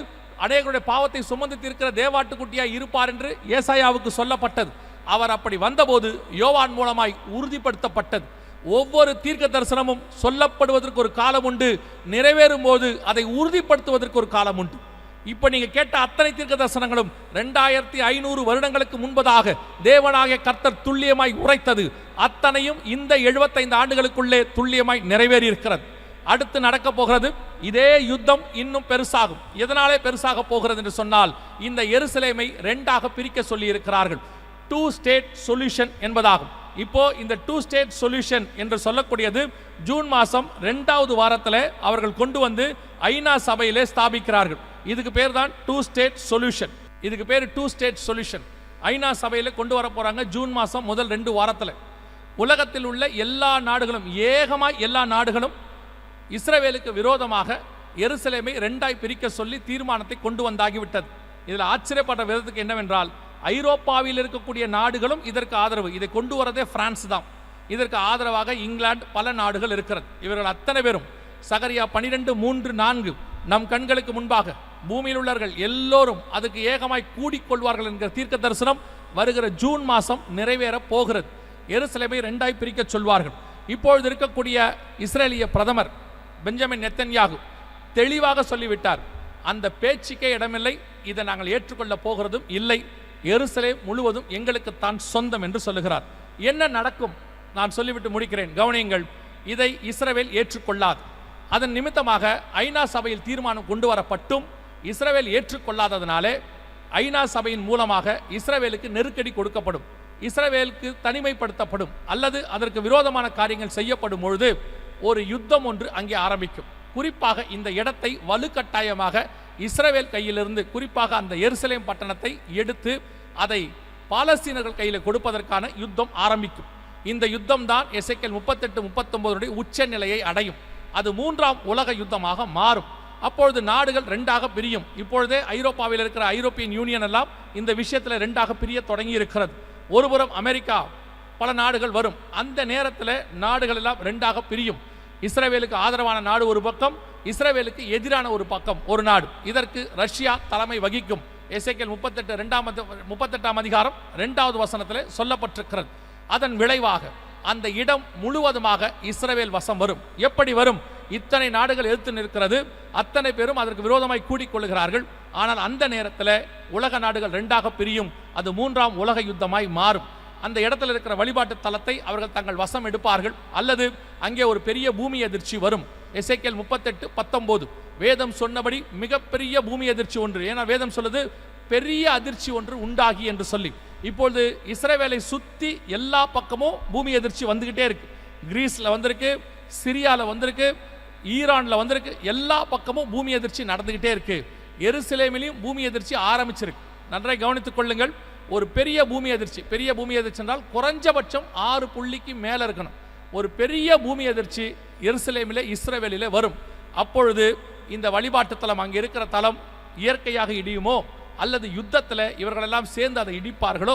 அநேகருடைய பாவத்தை சுமந்து தீர்க்கிற தேவாட்டுக்குட்டியாய் இருப்பார் என்று ஏசாயாவுக்கு சொல்லப்பட்டது. அவர் அப்படி வந்தபோது யோவான் மூலமாய் உறுதிப்படுத்தப்பட்டது. ஒவ்வொரு தீர்க்க தரிசனமும் சொல்லப்படுவதற்கு ஒரு காலம் உண்டு, நிறைவேறும் போது அதை உறுதிப்படுத்துவதற்கு ஒரு காலம் உண்டு. இப்ப நீங்க கேட்ட அத்தனை தீர்க்க தரிசனங்களும் 2500 வருடங்களுக்கு முன்பதாக தேவனாகிய கர்த்தர் துல்லியமாய் உரைத்தது அத்தனையும் இந்த 75 ஆண்டுகளுக்குள்ளே துல்லியமாய் நிறைவேறி இருக்கிறது. அடுத்து நடக்க போகிறது இதே யுத்தம் இன்னும் பெருசாகும். எதனாலே பெருசாக போகிறது என்று சொன்னால், இந்த எருசலேமை 2ஆக பிரிக்க சொல்லி இருக்கிறார்கள். 2 ஸ்டேட் சொல்யூஷன் என்பதாகும். இப்போ இந்த 2 ஸ்டேட் சொல்யூஷன் என்று சொல்லக்கூடியது ஜூன் மாதம் 2வது வாரத்தில் அவர்கள் கொண்டு வந்து ஐநா சபையிலே ஸ்தாபிக்கிறார்கள். இதுக்கு பேர் தான் 2 ஸ்டேட் சொல்யூஷன். இதுக்கு பேர் 2 ஸ்டேட் சொல்யூஷன். ஐநா சபையில கொண்டு வர போறாங்க ஜூன் மாதம் முதல் 2 வாரத்தில். உலகத்தில் உள்ள எல்லா நாடுகளும், ஏகமாய் எல்லா நாடுகளும் இஸ்ரவேலுக்கு விரோதமாக எருசலேமை 2ஆய் பிரிக்க சொல்லி தீர்மானத்தை கொண்டு வந்தாகிவிட்டது. இதில் ஆச்சரியப்பட்ட விதத்துக்கு என்னவென்றால், ஐரோப்பாவில் இருக்கக்கூடிய நாடுகளும் இதற்கு ஆதரவு. இதை கொண்டு வரதே பிரான்ஸ் தான். இதற்கு ஆதரவாக இங்கிலாந்து, பல நாடுகள் இருக்கிறது. இவர்கள் அத்தனை பேரும் சகரியா 12:3-4 நம் கண்களுக்கு முன்பாக பூமியில் உள்ளவர்கள் எல்லோரும் அதுக்கு ஏகமாய் கூடிக்கொள்வார்கள் என்கிற தீர்க்க தரிசனம் வருகிற ஜூன் மாதம் நிறைவேற போகிறது. எருசலேமை 2ஆய் பிரிக்க சொல்வார்கள். இப்பொழுது இருக்கக்கூடிய இஸ்ரேலிய பிரதமர் பெஞ்சமின் நெத்தன்யாகு தெளிவாக சொல்லிவிட்டார், அந்த பேச்சுக்கே இடமில்லை, இதை நாங்கள் ஏற்றுக்கொள்ள போகிறதும் இல்லை, எருசலேம் முழுவதும் எங்களுக்கு தான் சொந்தம் என்று சொல்லுகிறார். என்ன நடக்கும் நான் சொல்லிவிட்டு முடிக்கிறேன், கவனியுங்கள். இதை இஸ்ரவேல் ஏற்றுக்கொள்ளாது. அதன் நிமித்தமாக ஐநா சபையில் தீர்மானம் கொண்டு வரப்பட்டும் இஸ்ரவேல் ஏற்றுக்கொள்ளாததனாலே ஐநா சபையின் மூலமாக இஸ்ரவேலுக்கு நெருக்கடி கொடுக்கப்படும், இஸ்ரவேலுக்கு தனிமைப்படுத்தப்படும், அல்லது அதற்கு விரோதமான காரியங்கள் செய்யப்படும் பொழுது ஒரு யுத்தம் ஒன்று அங்கே ஆரம்பிக்கும். குறிப்பாக இந்த இடத்தை வலுக்கட்டாயமாக இஸ்ரவேல் கையிலிருந்து, குறிப்பாக அந்த எருசலேம் பட்டணத்தை எடுத்து அதை பாலஸ்தீனர்கள் கையில் கொடுப்பதற்கான யுத்தம் ஆரம்பிக்கும். இந்த யுத்தம் தான் எசேக்கியேல் 38-39 உச்ச நிலையை அடையும். அது 3ஆம் உலக யுத்தமாக மாறும். அப்பொழுது நாடுகள் 2ஆக பிரியும். இப்பொழுதே ஐரோப்பாவில் இருக்கிற ஐரோப்பியன் யூனியன் எல்லாம் இந்த விஷயத்தில் 2ஆக பிரிய தொடங்கி இருக்கிறது. ஒருபுறம் அமெரிக்கா, பல நாடுகள் வரும். அந்த நேரத்தில் நாடுகள் எல்லாம் 2ஆக பிரியும். இஸ்ரவேலுக்கு ஆதரவான நாடு ஒரு பக்கம், இஸ்ரவேலுக்கு எதிரான ஒரு பக்கம் ஒரு நாடு. இதற்கு ரஷ்யா தலைமை வகிக்கும். எசேக்கியேல் 38 அதிகாரம் 2வது வசனத்தில் சொல்லப்பட்டிருக்கிறது. அதன் விளைவாக அந்த இடம் முழுவதுமாக இஸ்ரவேல் வசம் வரும். எப்படி வரும்? இத்தனை நாடுகள் எதிர்த்து நிற்கிறது, அத்தனை பேரும் அதற்கு விரோதமாய் கூடிக்கொள்கிறார்கள். ஆனால் அந்த நேரத்தில் உலக நாடுகள் 2ஆக பிரியும். அது 3ஆம் உலக யுத்தமாய் மாறும். அந்த இடத்துல இருக்கிற வழிபாட்டு தலத்தை அவர்கள் தங்கள் வசம் எடுப்பார்கள், அல்லது அங்கே ஒரு பெரிய பூமி அதிர்ச்சி வரும். எசேக்கியேல் 38:19 வேதம் சொன்னபடி மிகப்பெரிய பூமி அதிர்ச்சி ஒன்று, ஏன்னா வேதம் சொல்லுது பெரிய அதிர்ச்சி ஒன்று உண்டாகி என்று சொல்லி. இப்பொழுது இஸ்ரவேலை சுற்றி எல்லா பக்கமும் பூமி அதிர்ச்சி வந்துகிட்டே இருக்கு. கிரீஸ்ல வந்திருக்கு, சிரியாவில் வந்திருக்கு, ஈரான்ல வந்திருக்கு, எல்லா பக்கமும் பூமி அதிர்ச்சி நடந்துகிட்டே இருக்கு. எருசலேமிலையும் பூமி அதிர்ச்சி ஆரம்பிச்சிருக்கு. நன்றாய் கவனித்துக் கொள்ளுங்கள். ஒரு பெரிய பூமி அதிர்ச்சி, பெரிய பூமி அதிர்ச்சி என்றால் குறைஞ்சபட்சம் 6 புள்ளிக்கு மேலே இருக்கணும். ஒரு பெரிய பூமி அதிர்ச்சி எருசலேமிலே, இஸ்ரவேலிலே வரும். அப்பொழுது இந்த வழிபாட்டு தலம், அங்கே இருக்கிற தலம் இயற்கையாக இடியுமோ அல்லது யுத்தத்தில் இவர்களெல்லாம் சேர்ந்து அதை இடிப்பார்களோ,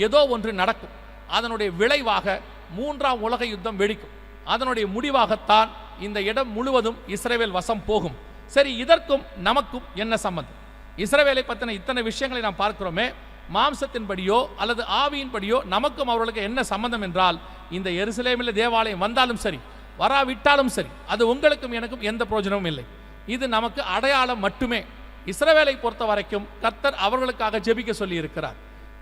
ஏதோ ஒன்று நடக்கும். அதனுடைய விளைவாக 3ஆம் உலக யுத்தம் வெடிக்கும். அதனுடைய முடிவாகத்தான் இந்த இடம் முழுவதும் இஸ்ரவேல் வசம் போகும். சரி, இதற்கும் நமக்கும் என்ன சம்பந்தம்? இஸ்ரவேலை பற்றின இத்தனை விஷயங்களை நாம் பார்க்கிறோமே, மாம்சத்தின்படியோ அல்லது ஆவியின்படியோ நமக்கும் அவர்களுக்கு என்ன சம்பந்தம் என்றால், இந்த எருசலேமில் தேவாலயம் வந்தாலும் சரி, வராவிட்டாலும் சரி, அது உங்களுக்கும் எனக்கும் எந்த பிரயோஜனமும் இல்லை. இது நமக்கு அடையாளம் மட்டுமே. இஸ்ரவேலை பொறுத்த வரைக்கும் கர்த்தர் அவர்களுக்காக ஜெபிக்க சொல்லி இருக்கிறார்.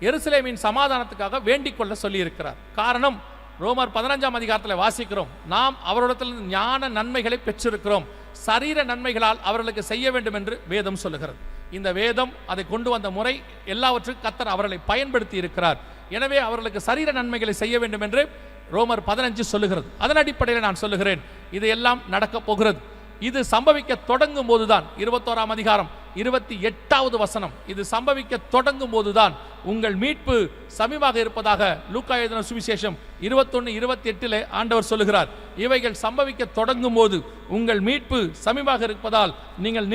எருசலேமின் சமாதானத்துக்காக வேண்டிக் கொள்ள சொல்லி இருக்கிறார். காரணம், ரோமர் 15ஆம் அதிகாரத்தில் வாசிக்கிறோம், நாம் அவரிடத்தில் ஞான நன்மைகளை பெற்றிருக்கிறோம், சரீர நன்மைகளால் அவர்களுக்கு செய்ய வேண்டும் என்று வேதம் சொல்லுகிறது. இந்த வேதம் அதை கொண்டு வந்த முறை எல்லாவற்றுக்கும் கர்த்தர் அவர்களை பயன்படுத்தி இருக்கிறார். எனவே அவர்களுக்கு சரீர நன்மைகளை செய்ய வேண்டும் என்று ரோமர் 15 சொல்லுகிறது. அதன் அடிப்படையில் நான் சொல்லுகிறேன், இது எல்லாம் நடக்கப் போகிறது. இது சம்பவிக்க தொடங்கும் போதுதான் 21ஆம் அதிகாரம் 28வது வசனம், இது சம்பவிக்க தொடங்கும் போதுதான் உங்கள் மீட்பு சமீபமாக இருப்பதாக லூக்கா எழுதின சுவிசேஷம் 21:28 ஆண்டவர் சொல்லுகிறார். இவைகள் சம்பவிக்க தொடங்கும் போது உங்கள் மீட்பு சமீபமாக இருப்பதால் நீங்கள்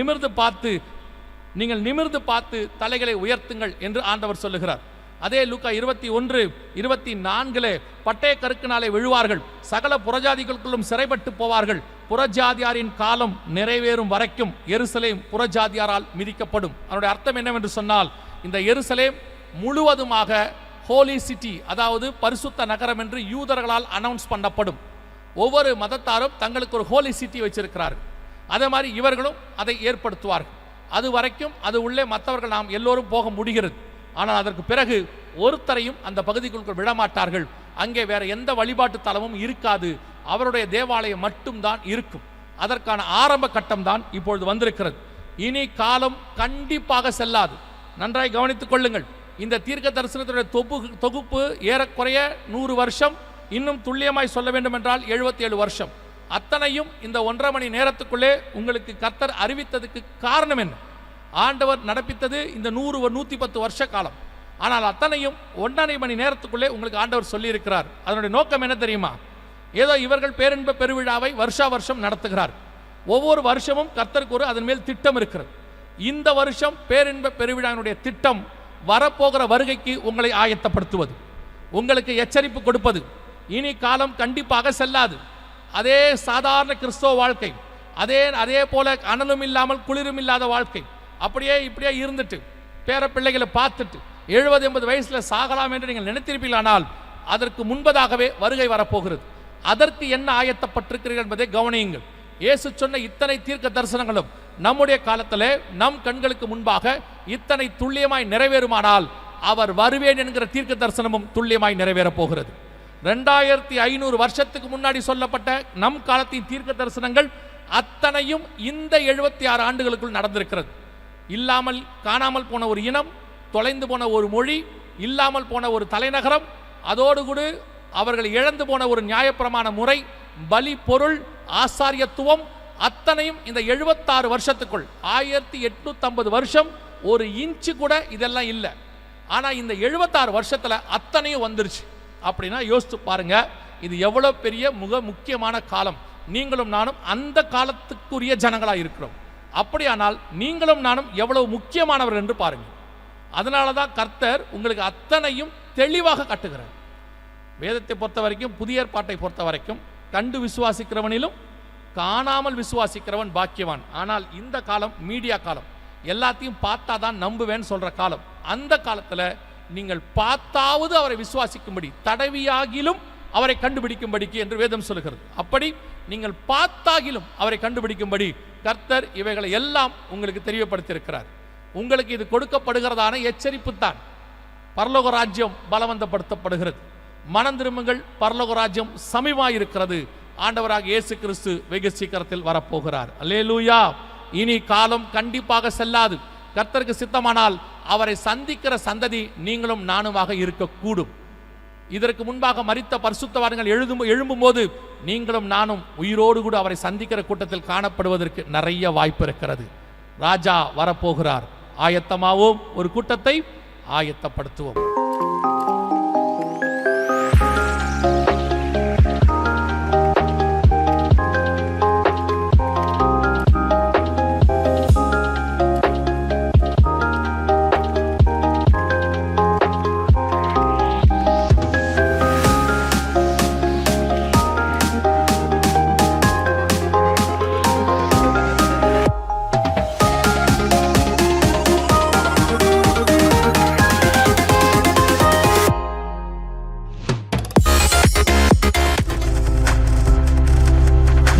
நிமிர்ந்து பார்த்து தலைகளை உயர்த்துங்கள் என்று ஆண்டவர் சொல்லுகிறார். அதே லூக்கா 21:24 பட்டய கருக்கினாலே விழுவார்கள், சகல புறஜாதிகளுக்குள்ளும் சிறைப்பட்டு போவார்கள், புறஜாதியாரின் காலம் நிறைவேறும் வரைக்கும் எருசலேம் புறஜாதியாரால் மிதிக்கப்படும். அதனுடைய அர்த்தம் என்னவென்று சொன்னால், இந்த எருசலேம் முழுவதுமாக ஹோலி சிட்டி, அதாவது பரிசுத்த நகரம் என்று யூதர்களால் அனௌன்ஸ் பண்ணப்படும். ஒவ்வொரு மதத்தாரும் தங்களுக்கு ஒரு ஹோலி சிட்டி வச்சிருக்கிறார்கள். அதே மாதிரி இவர்களும் அதை ஏற்படுத்துவார்கள். அது வரைக்கும் அது உள்ளே மற்றவர்கள் நாம் எல்லோரும் போக முடிகிறது. ஆனால் அதற்கு பிறகு ஒருத்தரையும் அந்த பகுதிக்குள் விடமாட்டார்கள். அங்கே வேற எந்த வழிபாட்டு தலமும் இருக்காது, அவருடைய தேவாலயம் மட்டும்தான் இருக்கும். அதற்கான ஆரம்ப கட்டம் தான் இப்பொழுது வந்திருக்கிறது. இனி காலம் கண்டிப்பாக செல்லாது. நன்றாய் கவனித்துக் கொள்ளுங்கள். இந்த தீர்க்க தரிசனத்துடைய தொகுப்பு ஏறக்குறைய 100 வருஷம், இன்னும் துல்லியமாய் சொல்ல வேண்டும் என்றால் 77 வருஷம். அத்தனையும் இந்த 1.5 மணி நேரத்துக்குள்ளே உங்களுக்கு கர்த்தர் அறிவித்ததுக்கு காரணம் என்ன? ஆண்டவர் நடப்பித்தது இந்த 110 வருஷ காலம். ஆனால் அத்தனையும் 1.5 மணி நேரத்துக்குள்ளே உங்களுக்கு ஆண்டவர் சொல்லி இருக்கிறார். அதனுடைய நோக்கம் என்ன தெரியுமா? ஏதோ இவர்கள் பேரின்ப பெருவிழாவை வருஷா வருஷம் நடத்துகிறார். ஒவ்வொரு வருஷமும் கர்த்தருக்கு ஒரு அதன் மேல் திட்டம் இருக்கிறது. இந்த வருஷம் பேரின்ப பெருவிழாவினுடைய திட்டம் வரப்போகிற வருகைக்கு உங்களை ஆயத்தப்படுத்துவது, உங்களுக்கு எச்சரிப்பு கொடுப்பது. இனி காலம் கண்டிப்பாக செல்லாது. அதே சாதாரண கிறிஸ்தவ வாழ்க்கை, அதே போல அனலும் இல்லாமல் குளிரும் இல்லாத வாழ்க்கை, அப்படியே இப்படியே இருந்துட்டு பேர பிள்ளைகளை பார்த்துட்டு 70-80 வயசுல சாகலாம் என்று நீங்கள் நினைத்திருப்பீர்கள். ஆனால் அதற்கு முன்பதாகவே வருகை வரப்போகிறது. அதற்கு என்ன ஆயத்தப்பட்டிருக்கிறீர்கள் என்பதை கவனியுங்கள். இயேசு சொன்ன இத்தனை தீர்க்க தரிசனங்களும் நம்முடைய காலத்திலே நம் கண்களுக்கு முன்பாக இத்தனை துல்லியமாய் நிறைவேறுமானால் அவர் வருவேன் என்கிற தீர்க்க தரிசனமும் துல்லியமாய் நிறைவேறப் போகிறது. 2500 வருஷத்துக்கு முன்னாடி சொல்லப்பட்ட நம் காலத்தின் தீர்க்க தரிசனங்கள் அத்தனையும் இந்த 76 ஆண்டுகளுக்குள் நடந்திருக்கிறது. இல்லாமல் காணாமல் போன ஒரு இனம், தொலைந்து போன ஒரு மொழி, இல்லாமல் போன ஒரு தலைநகரம், அதோடு கூட அவர்கள் இழந்து போன ஒரு நியாயப்பிரமாண முறை, பலி பொருள், ஆசாரியத்துவம், அத்தனையும் இந்த 76 வருஷத்துக்குள் 1850 வருஷம் ஒரு இன்ச்சு கூட இதெல்லாம் இல்லை. ஆனால் இந்த 76 வருஷத்தில் அத்தனையும் வந்துருச்சு. அப்படின்னா யோசித்து பாருங்க, இது எவ்வளோ பெரிய முக்கியமான காலம். நீங்களும் நானும் அந்த காலத்துக்குரிய ஜனங்களாக இருக்கிறோம். அப்படியானால் நீங்களும் நானும் எவ்வளவு முக்கியமானவர் என்று பாருங்கள். அதனால தான் கர்த்தர் உங்களுக்கு அத்தனையும் தெளிவாக காட்டுகிறார். வேதத்தை பொறுத்த வரைக்கும், புதிய ஏற்பாட்டை பொறுத்த வரைக்கும், கண்டு விசுவாசிக்கிறவனிலும் காணாமல் விசுவாசிக்கிறவன் பாக்கியவான். ஆனால் இந்த காலம் மீடியா காலம், எல்லாத்தையும் பார்த்தா தான் நம்புவேன்னு சொல்ற காலம். அந்த காலத்தில் நீங்கள் பார்த்தாவது அவரை விசுவாசிக்கும்படி, தடவியாகிலும் அவரை கண்டுபிடிக்கும்படிக்கு என்று வேதம் சொல்லுகிறது. அப்படி நீங்கள் பார்த்தாகிலும் அவரை கண்டுபிடிக்கும்படி கர்த்தர் இவைகளை எல்லாம் உங்களுக்கு தெரியப்படுத்தியிருக்கிறார். உங்களுக்கு இது கொடுக்கப்படுகிறதான எச்சரிப்பு தான். பரலோக ராஜ்யம் பலவந்தப்படுத்தப்படுகிறது. மனம் திரும்புங்கள், பரலோக ராஜ்யம் சமீபமாயிருக்கிறது. ஆண்டவராக இயேசு கிறிஸ்து வெகு சீக்கிரத்தில் வரப்போகிறார். அல்லேலூயா. இனி காலம் கண்டிப்பாக செல்லாது. கர்த்தருக்கு சித்தமானால் அவரை சந்திக்கிற சந்ததி நீங்களும் நானுமாக இருக்கக்கூடும். இதற்கு முன்பாக மரித்த பரிசுத்தவான்கள் எழும்பும் போது நீங்களும் நானும் உயிரோடு கூட அவரை சந்திக்கிற கூட்டத்தில் காணப்படுவதற்கு நிறைய வாய்ப்பு இருக்கிறது. ராஜா வரப்போகிறார். ஆயத்தமாவோம், ஒரு கூட்டத்தை ஆயத்தப்படுத்துவோம்.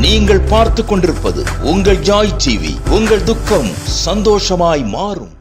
நீங்கள் பார்த்து கொண்டிருப்பது உங்கள் ஜாய் டிவி. உங்கள் துக்கம் சந்தோஷமாய் மாறும்.